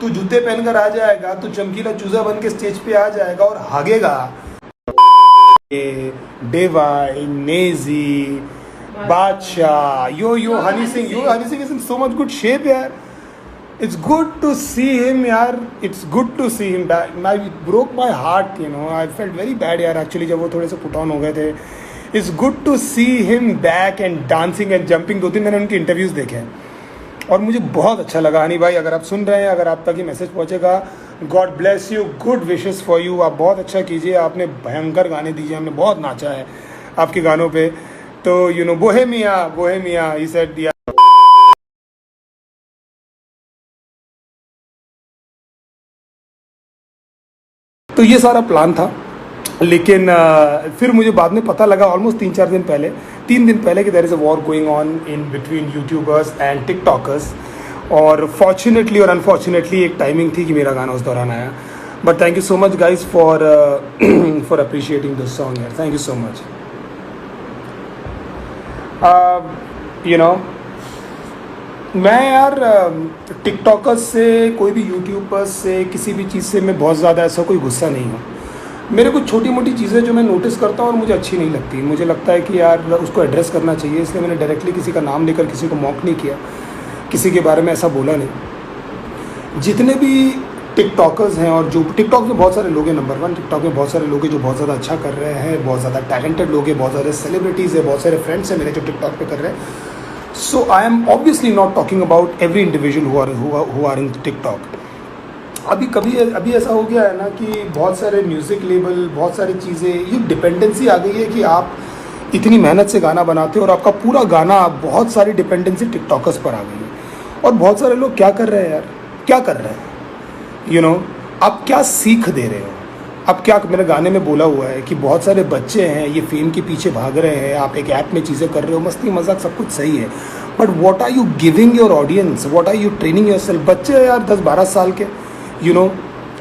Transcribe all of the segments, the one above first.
तू जूते पहनकर आ जाएगा, तू चमकीला चूजा बन के स्टेज पे आ जाएगा और भागेगा। डेवाई, Naezy, Badshah, yo Honey Singh is in so much good shape यार। It's good to see him यार, it's good to see him back. It broke my heart, you know. I felt very bad यार actually जब वो थोड़े से put on हो गए थे। It's good to see him back and dancing and jumping। 2-3 मैंने उनके इंटरव्यूज़ देखे हैं और मुझे बहुत अच्छा लगा। हनी भाई, अगर आप सुन रहे हैं, अगर आप तक ये मैसेज पहुँचेगा, God bless you, good wishes for you. आप बहुत अच्छा कीजिए, आपने भयंकर गाने दीजिए, हमने बहुत नाचा है आपके गानों पे। तो you know Bohemia he said दिया। तो ये सारा प्लान था, लेकिन फिर मुझे बाद में पता लगा ऑलमोस्ट 3 दिन पहले कि there is a war going on in between YouTubers and TikTokers. और फॉर्चुनेटली और अनफॉर्चुनेटली एक टाइमिंग थी कि मेरा गाना उस दौरान आया। But thank you so much guys for appreciating this song यार, thank you so much. You know, मैं यार टिकटॉकर्स से, कोई भी यूट्यूबर्स से, किसी भी चीज़ से मैं बहुत ज़्यादा ऐसा कोई गुस्सा नहीं हूँ। मेरे कुछ छोटी मोटी चीज़ें जो मैं नोटिस करता हूँ और मुझे अच्छी नहीं लगती, मुझे लगता है कि यार उसको एड्रेस करना चाहिए, इसलिए मैंने डायरेक्टली किसी का नाम लेकर किसी को मॉक नहीं किया, किसी के बारे में ऐसा बोला नहीं। जितने भी टिकटॉकर्स हैं, और जो टिकटॉक में बहुत सारे लोग हैं, नंबर 1 टिकटॉक में बहुत सारे लोग हैं जो बहुत ज़्यादा अच्छा कर रहे हैं, बहुत ज़्यादा टैलेंटेड लोग हैं, बहुत सारे सेलिब्रिटीज़ हैं, बहुत सारे फ्रेंड्स हैं मेरे जो टिकटॉक पे कर रहे हैं। So I am obviously not talking about every individual who are in TikTok. अभी ऐसा हो गया है ना कि बहुत सारे म्यूज़िक लेबल, बहुत सारी चीज़ें, ये डिपेंडेंसी आ गई है कि आप इतनी मेहनत से गाना बनाते हो और आपका पूरा गाना, बहुत सारी डिपेंडेंसी टिकटॉकर्स पर आ गई है। और बहुत सारे लोग क्या कर रहे हैं यार, क्या कर रहे हैं, यू नो, आप क्या सीख दे रहे हो? अब क्या, मेरे गाने में बोला हुआ है कि बहुत सारे बच्चे हैं, ये फेम के पीछे भाग रहे हैं, आप एक ऐप में चीज़ें कर रहे हो, मस्ती मजाक सब कुछ सही है, but what are you giving your audience, what are you training yourself? बच्चे हैं यार 10-12 साल के, you know,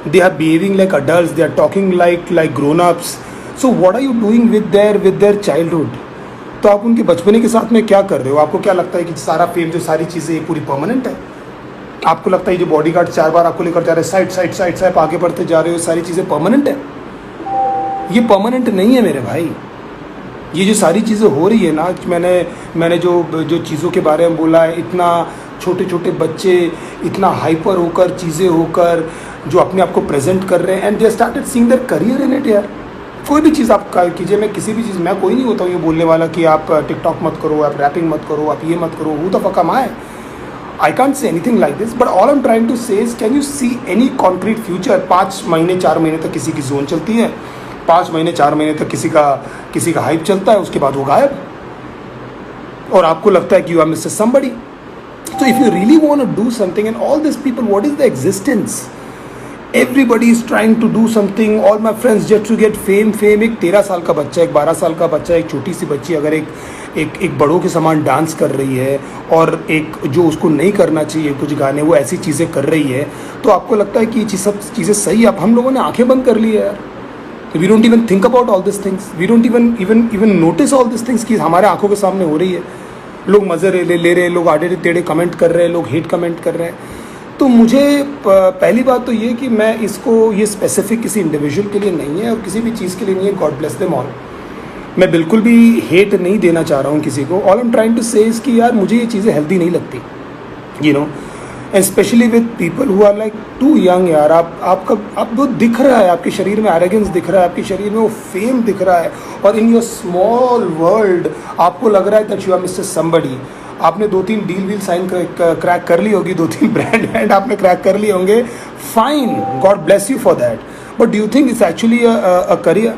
they are behaving like adults, they are talking like grown ups. So what are you doing with their childhood? तो आप उनके बचपने के साथ में क्या कर रहे हो? आपको क्या लगता है कि सारा फेम, जो सारी चीज़ें, ये पूरी परमानेंट है? आपको लगता है जो बॉडीगार्ड 4 बार आपको लेकर जा रहे हैं, साइड से आप आगे बढ़ते जा रहे हो, सारी चीज़ें परमानेंट है? ये परमानेंट नहीं है मेरे भाई। ये जो सारी चीज़ें हो रही है ना, मैंने जो चीज़ों के बारे में बोला है, इतना छोटे छोटे बच्चे इतना हाइपर होकर, चीज़ें होकर, जो अपने आप को प्रेजेंट कर रहे हैं, and they started seeing their career in it यार। कोई भी चीज़ आप कीजिए, मैं किसी भी चीज़, मैं कोई नहीं होता हूँ ये बोलने वाला कि आप टिकटॉक मत करो, आप रैपिंग मत करो, आप ये मत करो, who the fuck am I? I can't say anything like this, but all I'm trying to say is, can you see any concrete future? 5 महीने 4 महीने तक किसी की जोन चलती है, 5 महीने 4 महीने तक किसी का हाइप चलता है, उसके बाद वो गायब, और आपको लगता है कि you are mister somebody. So if you really want to do something, and all these people, what is the existence? Everybody is trying to do something. All my friends just to get fame. एक 13 साल का बच्चा, एक 12 साल का बच्चा, एक छोटी सी बच्ची अगर एक बड़ों के समान डांस कर रही है, और एक जो उसको नहीं करना चाहिए कुछ गाने, वो ऐसी चीज़ें कर रही है, तो आपको लगता है कि ये सब चीज़ें सही है? हम लोगों ने आंखें बंद कर ली है यार। We don't even think about all this things, we don't even notice all this things कि हमारे आंखों के सामने हो रही है। लोग मज़े ले रहे हैं, लोग आड़े टेढ़े कमेंट कर रहे हैं, लोग हेट कमेंट कर रहे हैं। तो मुझे पहली बात तो ये कि मैं इसको, ये स्पेसिफिक किसी इंडिविजुअल के लिए नहीं है और किसी भी चीज़ के लिए नहीं है। God bless them all. मैं बिल्कुल भी हेट नहीं देना चाह रहा हूँ किसी को। All I am trying to say is कि यार मुझे ये चीज़ें हेल्दी नहीं लगती, you know, and specially with people who are like too young यार। आप वो दिख रहा है, आपके शरीर में एरोगेंस दिख रहा है, आपके शरीर में वो फेम दिख रहा है, और इन योर स्मॉल वर्ल्ड आपको लग रहा है that you are mister somebody. आपने 2-3 डील साइन क्रैक कर ली होगी, 2-3 ब्रांड आपने क्रैक कर लिए होंगे, fine, God bless you for that, but do you think it's actually a career?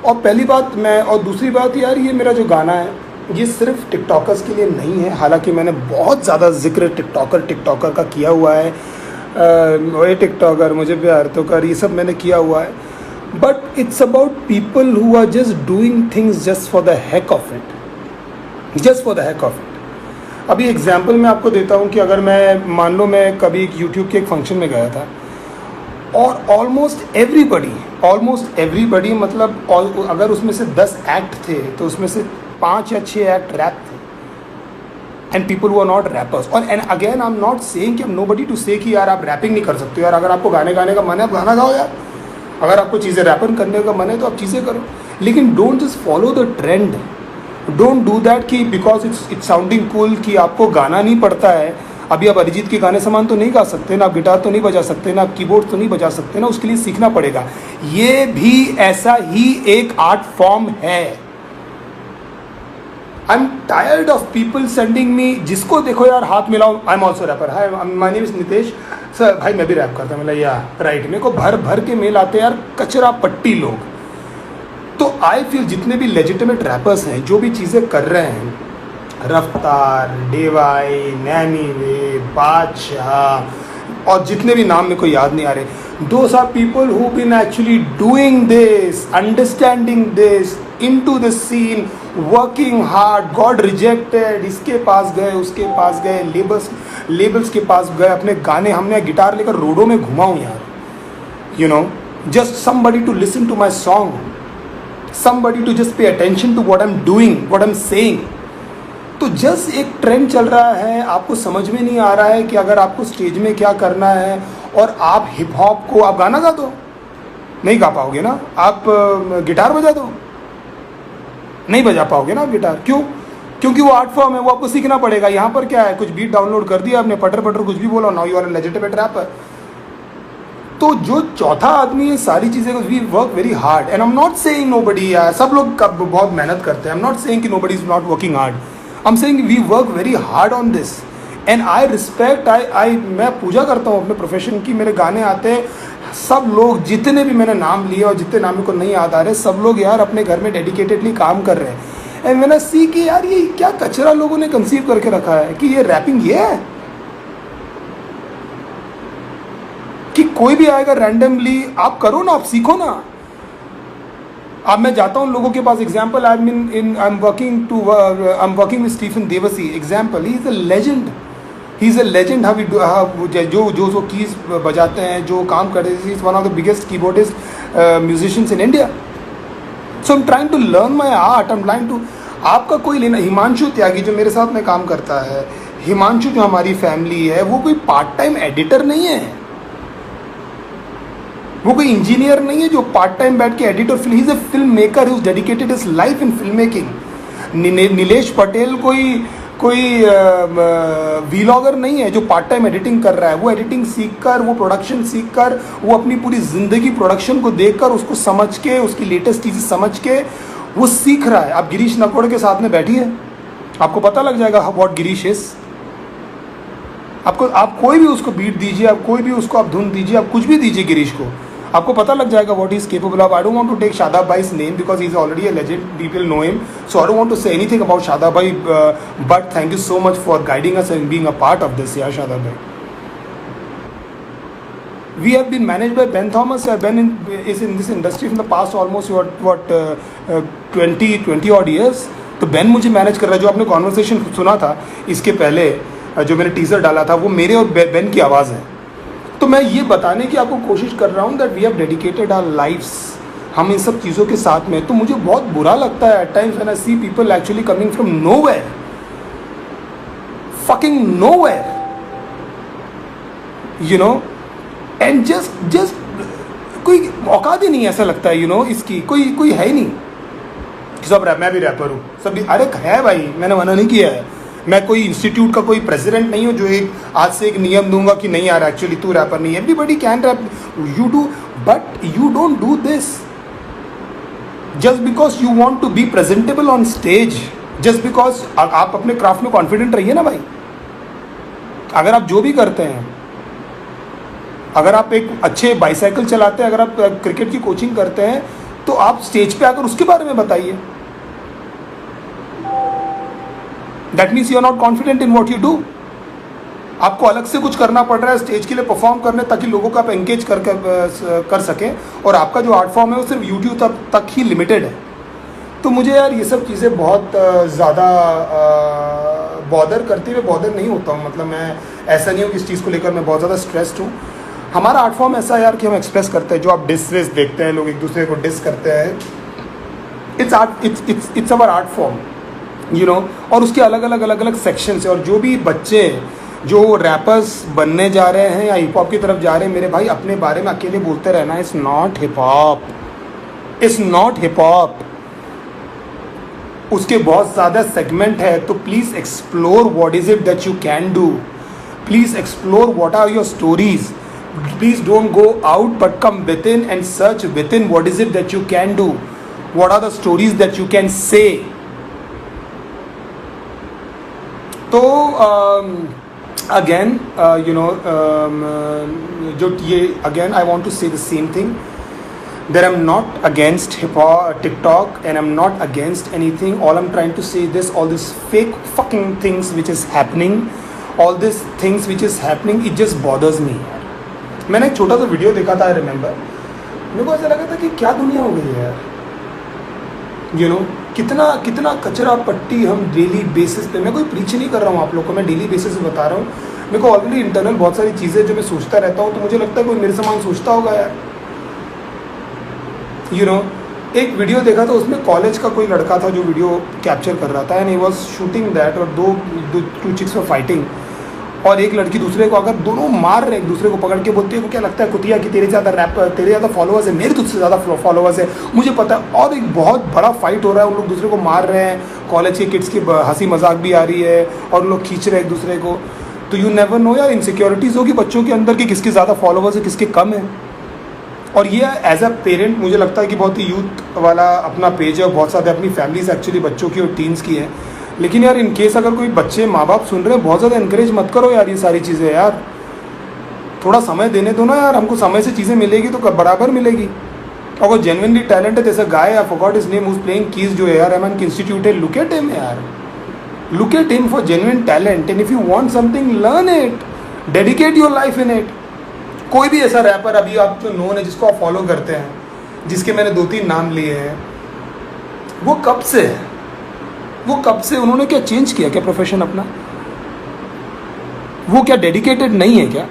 और पहली बात और दूसरी बात यार, ये मेरा जो गाना है ये सिर्फ टिकटॉकर्स के लिए नहीं है। हालांकि मैंने बहुत ज़्यादा जिक्र टिकटॉकर का किया हुआ है, वही टिकटॉकर मुझे प्यार तो कर, ये सब मैंने किया हुआ है, but it's about people who are just doing things just for the heck of it, just for the heck of it. अभी एग्जांपल मैं आपको देता हूँ कि अगर मैं, मान लो मैं कभी यूट्यूब के एक फंक्शन में गया था, और ऑलमोस्ट एवरीबडी मतलब अगर उसमें से 10 एक्ट थे तो उसमें से 5 या 6 एक्ट रैप थे। And people who are not rappers. और and again I am not saying कि नो बडी टू से कि यार आप रैपिंग नहीं कर सकते हो यार, अगर आपको गाने गाने का मन है आप गाना गाओ यार, अगर आपको चीज़ें रैपर करने का मन है तो आप चीज़ें करो, लेकिन don't just follow the trend. Don't do that कि बिकॉज इट्स साउंडिंग कूल कि आपको गाना नहीं पड़ता है। अभी आप अरिजीत के गाने समान तो नहीं गा सकते ना, आप गिटार तो नहीं बजा सकते ना, आप कीबोर्ड तो नहीं बजा सकते ना, उसके लिए सीखना पड़ेगा। ये भी ऐसा ही एक आर्ट फॉर्म है। I am tired of people sending me, जिसको देखो यार हाथ मिलाओ, I am also rapper, hi my name is Nitesh sir, भाई मैं भी रैप करता हूँ, मतलब या राइट, मेरे को भर भर के मेल आते हैं यार, कचरा पट्टी लोग। तो आई फील जितने भी लेजिटिमेट रैपर्स हैं जो भी चीज़ें कर रहे हैं, रफ्तार, डेवाई, नैनी वे, बादशाह और जितने भी नाम मेरे को याद नहीं आ रहे, those are people who been actually doing this, understanding this, into the scene, working hard, got rejected, इसके पास गए उसके पास गए, लेबल्स के पास गए, अपने गाने, हमने गिटार लेकर रोडों में घुमा हूँ यार, you know, just somebody to listen to my song, somebody to just pay attention to what I'm doing, what I'm saying। तो जस्ट एक ट्रेंड चल रहा है, आपको समझ में नहीं आ रहा है कि अगर आपको स्टेज में क्या करना है, और आप हिप हॉप को, आप गाना गा दो, नहीं गा पाओगे ना, आप गिटार बजा दो, नहीं बजा पाओगे ना आप गिटार, क्यों? क्योंकि वो आर्ट फॉर्म है, वो आपको सीखना पड़ेगा। यहाँ पर क्या है, कुछ बीट डाउनलोड कर दिया आपने, पटर पटर कुछ भी बोला, now you are a legitimate rapper. तो जो चौथा आदमी है सारी चीज़ें, we work very hard, and I am not saying nobody, सब लोग बहुत मेहनत करते हैं, आई एम नॉट सेइंग कि nobody is not working hard, I am saying we work very hard on this, and I respect, मैं पूजा करता हूँ अपने प्रोफेशन की। मेरे गाने आते हैं, सब लोग जितने भी मैंने नाम लिए और जितने नाम को नहीं याद आ रहे, सब लोग यार अपने घर में डेडिकेटेडली काम कर रहे हैं। एंड मैंने सी कि यार ये क्या कचरा लोगों ने कंसीव करके रखा है कि ये रैपिंग ये है कि कोई भी आएगा रैंडमली, आप करो ना, आप सीखो ना। अब मैं जाता हूँ लोगों के पास, example I am working with Stephen Devassy, example, he is a legend, he is a legend. जो कीज बजाते हैं, जो काम करते हैं, is one of the biggest keyboardist musicians in India. So I am trying to learn my art, I am trying to, आपका कोई लेना, हिमांशु त्यागी जो मेरे साथ में काम करता है, हिमांशु जो हमारी फैमिली है, वो कोई पार्ट टाइम एडिटर नहीं है, वो कोई इंजीनियर नहीं है जो पार्ट टाइम बैठ के एडिट, और he is a film maker, who is dedicated his life in film making. Nilesh Patel कोई वीलॉगर नहीं है जो पार्ट टाइम एडिटिंग कर रहा है, वो एडिटिंग सीख कर, वो प्रोडक्शन सीख कर, वो अपनी पूरी ज़िंदगी प्रोडक्शन को देख कर, उसको समझ के, उसकी लेटेस्ट चीज़ें समझ के वो सीख रहा है। आप गिरीश नकोड़ के साथ में बैठिए, आपको पता लग जाएगा व्हाट गिरीश इज। आप कोई भी उसको बीट दीजिए, आप कोई भी उसको आप धुन दीजिए, आप कुछ भी दीजिए गिरीश को, आपको पता लग जाएगा what is capable of. I don't want to take Shadab भाई's name because he is already a legend, people know him, so I don't want to say anything about Shadab भाई, but thank you so much for guiding us and being a part of this, यार शादाब भाई। We have been managed by Ben Thomas. Ben is in this industry from the past almost 20 odd years. तो Ben मुझे manage कर रहा है। जो आपने conversation सुना था इसके पहले, जो मैंने टीजर डाला था, वो मेरे और Ben की आवाज़ है। तो मैं ये बताने की आपको कोशिश कर रहा हूँ that we have dedicated our lives, हम इन सब चीज़ों के साथ में। तो मुझे बहुत बुरा लगता है at times when I see people actually coming from nowhere, fucking nowhere, you know, and just कोई औकात ही नहीं, ऐसा लगता है, यू नो, इसकी कोई है ही नहीं। सब मैं भी रैपर हूँ, सब अरे है भाई, मैंने मना नहीं किया है, मैं कोई इंस्टीट्यूट का कोई प्रेसिडेंट नहीं हूँ जो एक आज से एक नियम दूंगा कि नहीं यार एक्चुअली तू रैपर नहीं है। Everybody can rap, you do, but you don't do this just because you want to be presentable on stage, just because आप अपने क्राफ्ट में कॉन्फिडेंट रहिए ना भाई। अगर आप जो भी करते हैं, अगर आप एक अच्छे बाईसाइकिल चलाते हैं, अगर आप क्रिकेट की कोचिंग करते हैं, तो आप स्टेज पे आकर उसके बारे में बताइए। That means you are not confident in what you do. आपको अलग से कुछ करना पड़ रहा है स्टेज के लिए परफॉर्म करने, ताकि लोगों को आप एंगेज कर सकें, और आपका जो आर्ट फॉर्म है वो सिर्फ यूट्यूब तक ही लिमिटेड है। तो मुझे यार ये सब चीज़ें बहुत ज़्यादा बॉदर करती हुए बॉदर नहीं होता हूँ। मतलब मैं ऐसा नहीं हूँ कि इस चीज़ को लेकर मैं बहुत ज़्यादा स्ट्रेस्ड हूँ। हमारा आर्ट फॉर्म ऐसा है यार कि हम एक्सप्रेस करते हैं, जो आप डिस रेस देखते हैं, लोग एक दूसरे को डिस करते हैं, it's our art form. You know और उसके अलग अलग सेक्शन है। और जो भी बच्चे जो रैपर्स बनने जा रहे हैं या हिप हॉप की तरफ जा रहे हैं, मेरे भाई अपने बारे में अकेले बोलते रहना it's not hip hop, it's not hip hop. उसके बहुत ज़्यादा सेगमेंट है, तो please explore what is it that you can do, please explore what are your stories, please don't go out but come within and search within what is it that you can do, what are the stories that you can say. तो again जो ये again I want to say the same thing that I'm not against hip hop TikTok and I'm not against anything. All I'm trying to say this, all this fake fucking things which is happening, all these things which is happening, it just bothers me. मैंने एक छोटा सा video देखा था, I remember, मेरे को ऐसा लगा था कि क्या दुनिया हो गई है यार, यू नो कितना कितना कचरा पट्टी हम डेली बेसिस पे, मैं कोई प्रीच नहीं कर रहा हूँ आप लोग को, मैं डेली बेसिस पे बता रहा हूँ। मेरे को ऑलरेडी इंटरनल बहुत सारी चीज़ें जो मैं सोचता रहता हूँ, तो मुझे लगता है कोई मेरे समान सोचता होगा यार, यू नो। एक वीडियो देखा था, उसमें कॉलेज का कोई लड़का था जो वीडियो कैप्चर कर रहा था, and he was shooting that, और टू चिक्स वर फाइटिंग, और एक लड़की दूसरे को, अगर दोनों मार रहे एक दूसरे को पकड़ के, बोलती है को क्या लगता है कुतिया कि तेरे ज़्यादा तेरे ज़्यादा फॉलोअर्स है, मेरे तुझसे ज़्यादा फॉलोअर्स है, मुझे पता है। और एक बहुत बड़ा फाइट हो रहा है, उन लोग दूसरे को मार रहे हैं, कॉलेज के किड्स की हंसी मजाक भी आ रही है, और उन लोग खींच रहे हैं एक दूसरे को। तो यू नेवर नो यार, इनसिक्योरिटीज़ होगी बच्चों के अंदर कि किसके ज़्यादा फॉलोअर्स है, किसके कम है। और ये एज अ पेरेंट मुझे लगता है कि बहुत ही यूथ वाला अपना पेज है, और बहुत सारे अपनी फैमिलीज एक्चुअली बच्चों की और टीन्स की है। लेकिन यार इन केस अगर कोई बच्चे माँ बाप सुन रहे हैं, बहुत ज़्यादा इनकरेज मत करो यार ये सारी चीज़ें यार, थोड़ा समय देने दो ना यार, हमको समय से चीज़ें मिलेगी तो बराबर मिलेगी। अगर जेन्युइनली टैलेंट है, जैसे guy, I forgot his name, who's playing keys, जो है यार रहमान की इंस्टीट्यूट है, लुक एट हिम यार, look at him for genuine talent, and if you want something learn it, dedicate your life in it. कोई भी ऐसा रैपर अभी आप जो नोन है, जिसको आप फॉलो करते हैं, जिसके मैंने 2-3 नाम लिए हैं, वो कब से है, वो कब से, उन्होंने क्या चेंज किया क्या प्रोफेशन अपना, वो क्या डेडिकेटेड नहीं है क्या?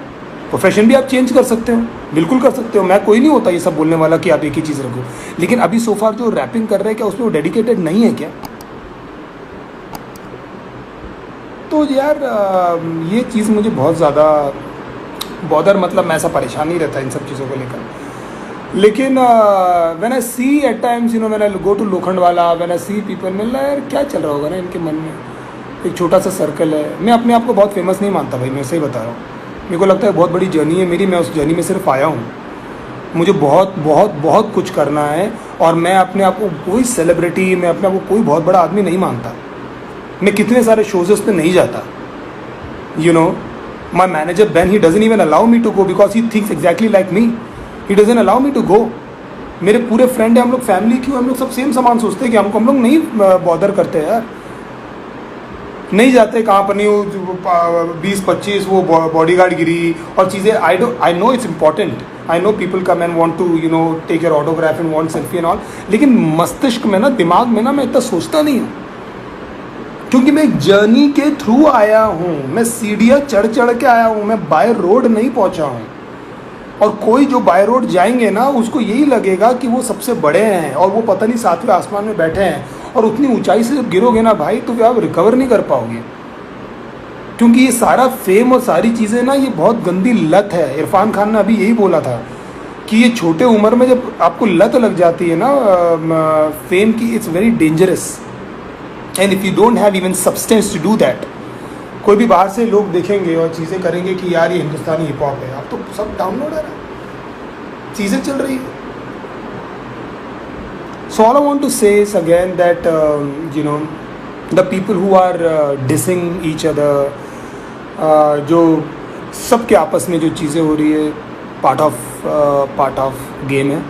प्रोफेशन भी आप चेंज कर सकते हो, बिल्कुल कर सकते हो, मैं कोई नहीं होता ये सब बोलने वाला कि आप एक ही चीज़ रखो। लेकिन अभी सोफार जो रैपिंग कर रहे हैं, क्या उसमें वो डेडिकेटेड नहीं है क्या? तो यार ये चीज़ मुझे बहुत ज़्यादा बॉदर, मतलब मैं ऐसा परेशान नहीं रहता इन सब चीज़ों को लेकर। लेकिन when I see at times, you know, when I go to Lokhandwala, when I see people, मिल रहा है यार क्या चल रहा होगा ना इनके मन में, एक छोटा सा सर्कल है। मैं अपने आप को बहुत फेमस नहीं मानता भाई, मैं सही बता रहा हूँ, मेरे को लगता है बहुत बड़ी जर्नी है मेरी, मैं उस जर्नी में सिर्फ आया हूँ, मुझे बहुत बहुत बहुत कुछ करना है, और मैं अपने आप को कोई सेलिब्रिटी, मैं अपने आप को कोई बहुत बड़ा आदमी नहीं मानता। मैं कितने सारे शोज़ पे नहीं जाता, you know, my manager Ben, he doesn't even allow me to go because he thinks exactly like me. He doesn't allow me to go. मेरे पूरे फ्रेंड हैं, हम लोग फैमिली क्यों, हम लोग सब सेम सामान सोचते हैं कि हमको, हम लोग नहीं बॉदर करते यार, नहीं जाते कहाँ पर नहीं, 20-25 वो बॉडीगार्ड गिरी और चीज़ें। I know it's important, I know people come and want to, you know, take your autograph and want selfie and all, लेकिन मस्तिष्क में ना, दिमाग में ना, मैं इतना सोचता नहीं हूँ, क्योंकि मैं एक जर्नी के थ्रू आया हूँ, मैं सीढ़ियाँ चढ़ चढ़ के आया हूँ, मैं बाय रोड नहीं पहुँचा हूँ। और कोई जो बाय रोड जाएंगे ना, उसको यही लगेगा कि वो सबसे बड़े हैं, और वो पता नहीं 7वें आसमान में बैठे हैं, और उतनी ऊंचाई से जब गिरोगे ना भाई, तो आप रिकवर नहीं कर पाओगे। क्योंकि ये सारा फेम और सारी चीज़ें ना, ये बहुत गंदी लत है। इरफान खान ने अभी यही बोला था कि ये छोटे उम्र में जब आपको लत लग जाती है ना फेम की, it's very dangerous, and if you don't have even substance to do that, कोई भी बाहर से लोग देखेंगे और चीज़ें करेंगे कि यार ये हिंदुस्तानी हिप हॉप है, अब तो सब डाउनलोड है, चीज़ें चल रही है। So all I want to say is again that you know, the people who are dissing each other, जो सबके आपस में जो चीज़ें हो रही है, पार्ट ऑफ गेम है,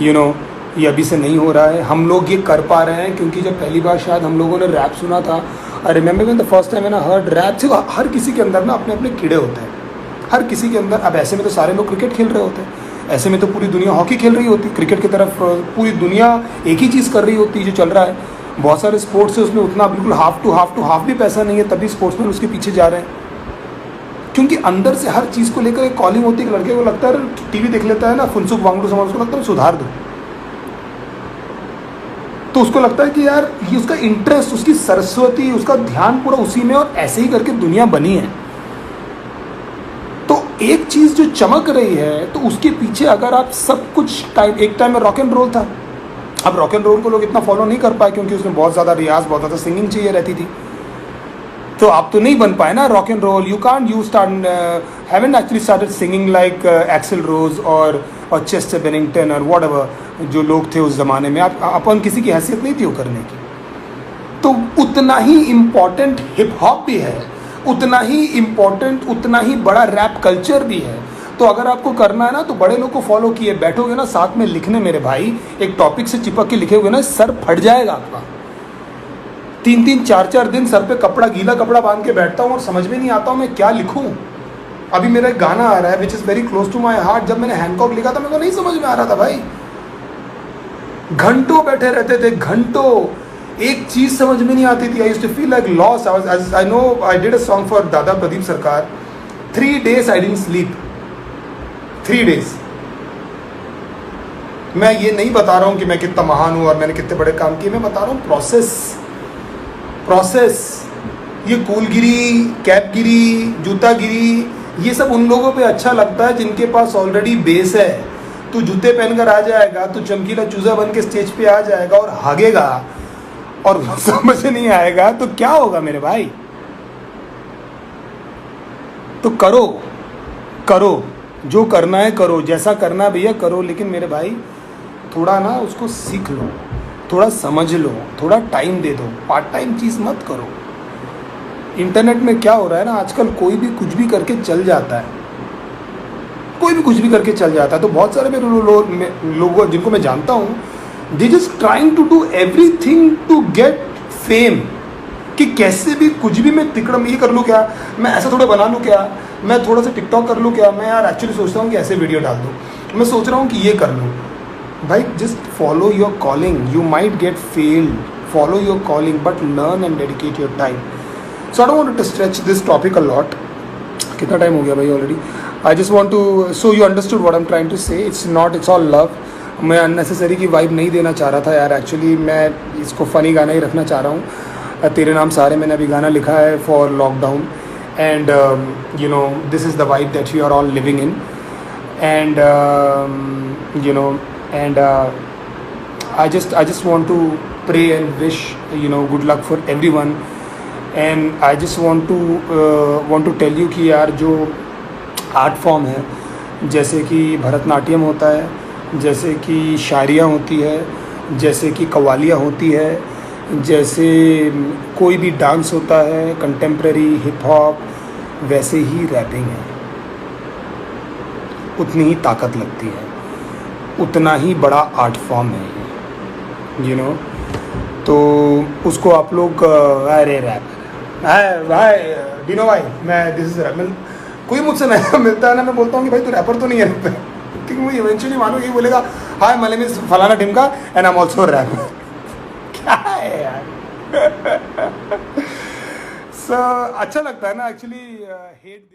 यू नो, ये अभी से नहीं हो रहा है। हम लोग ये कर पा रहे हैं क्योंकि जब पहली बार शायद हम लोगों ने रैप सुना था, I remember when the first time मैंने हर्ड रैप, से हर किसी के अंदर ना अपने अपने कीड़े होते हैं, हर किसी के अंदर। अब ऐसे में तो सारे लोग क्रिकेट खेल रहे होते हैं, ऐसे में तो पूरी दुनिया हॉकी खेल रही होती, क्रिकेट की तरफ पूरी दुनिया एक ही चीज़ कर रही होती जो चल रहा है। बहुत सारे स्पोर्ट्स है, उसमें उतना बिल्कुल हाफ टू हाफ भी पैसा नहीं है, तभी स्पोर्ट्समैन उसके पीछे जा रहे हैं, क्योंकि अंदर से हर चीज़ को लेकर एक कॉलिंग होती है। लड़के को लगता है, टीवी देख लेता है ना, फुनसुक वांगडू समाज, उसको लगता है मैं सुधार दूँ। तो उसको लगता है कि यार ये उसका इंटरेस्ट, उसकी सरस्वती, उसका ध्यान पूरा उसी में, और ऐसे ही करके दुनिया बनी है। तो एक चीज़ जो चमक रही है, तो उसके पीछे अगर आप सब कुछ एक टाइम में रॉक एंड रोल था। अब रॉक एंड रोल को लोग इतना फॉलो नहीं कर पाए क्योंकि उसमें बहुत ज़्यादा रियाज, बहुत ज़्यादा सिंगिंग चाहिए रहती थी। तो आप तो नहीं बन पाए ना rock and roll. You can't you start haven't actually started singing like Axl Rose और चेस्टर बेनिंगटन और व्हाटएवर जो लोग थे उस ज़माने में। आप अपन किसी की हैसियत नहीं थी वो करने की। तो उतना ही इम्पॉर्टेंट हिप हॉप भी है, उतना ही इम्पॉर्टेंट, उतना ही बड़ा रैप कल्चर भी है। तो अगर आपको करना है ना, तो बड़े लोग को फॉलो किए बैठोगे ना साथ में लिखने, मेरे भाई एक टॉपिक से चिपक के लिखे हुए ना, सर फट जाएगा आपका। 3-3 4-4 दिन सर पे कपड़ा, गीला कपड़ा बांध के बैठता हूँ और समझ में नहीं आता हूँ मैं क्या लिखूँ। अभी मेरा एक गाना आ रहा है which is very close to my heart. जब मैंने हैंकॉक लिखा था मेरे को नहीं समझ में आ रहा था भाई। घंटों बैठे रहते थे, घंटों, एक चीज़ समझ में नहीं आती थी। I used to feel like loss. I know I did a song for Dada Pradeep Sarkar. 3 days I didn't sleep, 3 days। मैं ये नहीं बता रहा हूँ कि मैं कितना महान हूँ और मैंने कितने बड़े काम किए, मैं बता रहा हूँ प्रोसेस। ये कूलगिरी, कैपगिरी, जूतागिरी, ये सब उन लोगों पे अच्छा लगता है जिनके पास ऑलरेडी बेस है। तू जूते पहनकर आ जाएगा, तू चमकीला चूजा बन के स्टेज पे आ जाएगा और भागेगा और समझ नहीं आएगा तो क्या होगा मेरे भाई। तो करो जो करना है करो, जैसा करना है भैया करो, लेकिन मेरे भाई थोड़ा ना उसको सीख लो, थोड़ा समझ लो, थोड़ा टाइम दे दो। पार्ट टाइम चीज़ मत करो। इंटरनेट में क्या हो रहा है ना आजकल, कोई भी कुछ भी करके चल जाता है, कोई भी कुछ भी करके चल जाता है। तो बहुत सारे मेरे लोग जिनको मैं जानता हूँ, they just trying to do everything to get fame, कि कैसे भी कुछ भी मैं तिकड़म ये कर लूँ क्या, मैं ऐसा थोड़ा बना लूँ क्या, मैं थोड़ा सा टिकटॉक कर लूँ क्या, मैं यार एक्चुअली सोचता हूँ कि ऐसे वीडियो डाल दूँ, मैं सोच रहा हूँ कि ये कर लूँ। भाई just follow your calling, you might get failed, follow your calling but learn and dedicate your time. So I don't want to stretch this topic a lot. कितना टाइम हो गया भाई already. I just want to, so you understood what I am trying to say. It's all love. मैं unnecessary की vibe नहीं देना चाह रहा था यार, एक्चुअली मैं इसको फ़नी गाना ही रखना चाह रहा हूँ। तेरे नाम सारे मैंने अभी गाना लिखा है for lockdown, and you know this is the vibe that we are all living in, and you know, and I just want to pray and wish, you know, good luck for everyone, and I just want to tell you कि यार जो art form है, जैसे कि भरतनाट्यम होता है, जैसे कि शायरियाँ होती है, जैसे कि कव्वालियाँ होती है, जैसे कोई भी डांस होता है कंटेम्प्रेरी हिप हॉप, वैसे ही रैपिंग है। उतनी ही ताकत लगती है, उतना ही बड़ा आर्ट फॉर्म है यू नो। तो उसको आप लोग अरे रैप भाई डिनो भाई, मैं दिस इज रैप। कोई मुझसे नया मिलता है ना, मैं बोलता हूँ कि भाई तू रैपर तो नहीं है, क्योंकि मुझे इवेंचुअली मानो यही बोलेगा हाय माय नेम इज फलाना टिमका and I am also rapper. क्या है यार। सो अच्छा लगता है ना एक्चुअली हेट